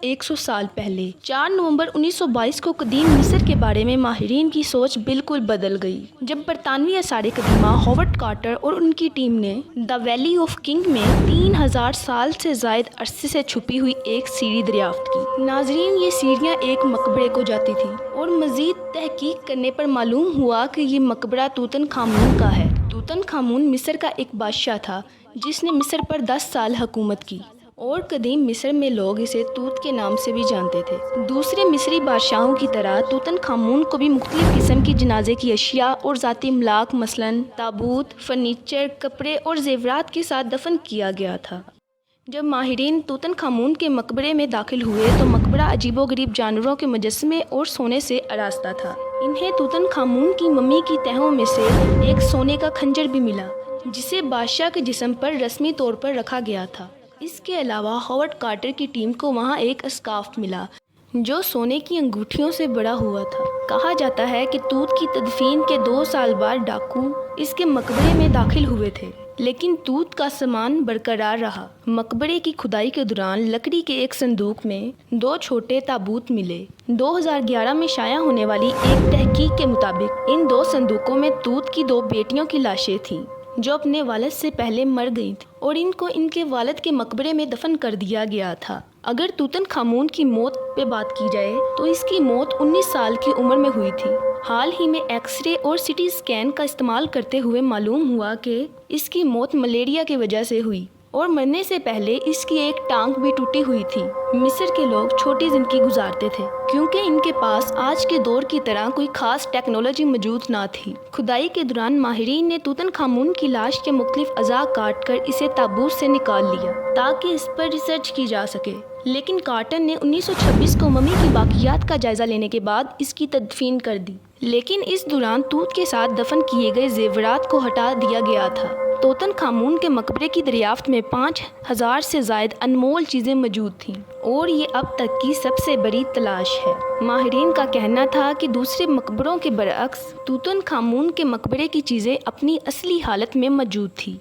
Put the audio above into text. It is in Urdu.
100 سال پہلے 4 نومبر 1922 کو قدیم مصر کے بارے میں ماہرین کی سوچ بالکل بدل گئی جب برطانوی آثار قدیمہ ہاورڈ کارٹر اور ان کی ٹیم نے دا ویلی آف کنگ میں 3000 سال سے زائد عرصے سے چھپی ہوئی ایک سیڑھی دریافت کی۔ ناظرین، یہ سیڑھیاں ایک مقبرے کو جاتی تھیں اور مزید تحقیق کرنے پر معلوم ہوا کہ یہ مقبرہ توتن خامون کا ہے۔ توتن خامون مصر کا ایک بادشاہ تھا جس نے مصر پر 10 سال حکومت کی اور قدیم مصر میں لوگ اسے توت کے نام سے بھی جانتے تھے۔ دوسرے مصری بادشاہوں کی طرح توتن خامون کو بھی مختلف قسم کی جنازے کی اشیاء اور ذاتی املاک مثلاً تابوت، فرنیچر، کپڑے اور زیورات کے ساتھ دفن کیا گیا تھا۔ جب ماہرین توتن خامون کے مقبرے میں داخل ہوئے تو مقبرہ عجیب و غریب جانوروں کے مجسمے اور سونے سے آراستہ تھا۔ انہیں توتن خامون کی ممی کی تہوں میں سے ایک سونے کا خنجر بھی ملا جسے بادشاہ کے جسم پر رسمی طور پر رکھا گیا تھا۔ اس کے علاوہ ہاورڈ کارٹر کی ٹیم کو وہاں ایک اسکارف ملا جو سونے کی انگوٹھیوں سے بڑا ہوا تھا۔ کہا جاتا ہے کہ توت کی تدفین کے 2 سال بعد ڈاکو اس کے مقبرے میں داخل ہوئے تھے، لیکن توت کا سامان برقرار رہا۔ مقبرے کی کھدائی کے دوران لکڑی کے ایک صندوق میں 2 چھوٹے تابوت ملے۔ 2011 میں شائع ہونے والی ایک تحقیق کے مطابق ان 2 صندوقوں میں توت کی 2 بیٹیوں کی لاشیں تھیں جو اپنے والد سے پہلے مر گئی تھیں اور ان کو ان کے والد کے مقبرے میں دفن کر دیا گیا تھا۔ اگر توتن خامون کی موت پہ بات کی جائے تو اس کی موت 19 سال کی عمر میں ہوئی تھی۔ حال ہی میں ایکس رے اور سی ٹی اسکین کا استعمال کرتے ہوئے معلوم ہوا کہ اس کی موت ملیریا کی وجہ سے ہوئی اور مرنے سے پہلے اس کی ایک ٹانگ بھی ٹوٹی ہوئی تھی۔ مصر کے لوگ چھوٹی زندگی گزارتے تھے کیونکہ ان کے پاس آج کے دور کی طرح کوئی خاص ٹیکنالوجی موجود نہ تھی۔ کھدائی کے دوران ماہرین نے توتن خامون کی لاش کے مختلف اعضاء کاٹ کر اسے تابوت سے نکال لیا تاکہ اس پر ریسرچ کی جا سکے، لیکن کارٹر نے 1926 کو ممی کی باقیات کا جائزہ لینے کے بعد اس کی تدفین کر دی، لیکن اس دوران توت کے ساتھ دفن کیے گئے زیورات کو ہٹا دیا گیا تھا۔ توتن خامون کے مقبرے کی دریافت میں 5000 سے زائد انمول چیزیں موجود تھیں اور یہ اب تک کی سب سے بڑی تلاش ہے۔ ماہرین کا کہنا تھا کہ دوسرے مقبروں کے برعکس توتن خامون کے مقبرے کی چیزیں اپنی اصلی حالت میں موجود تھیں۔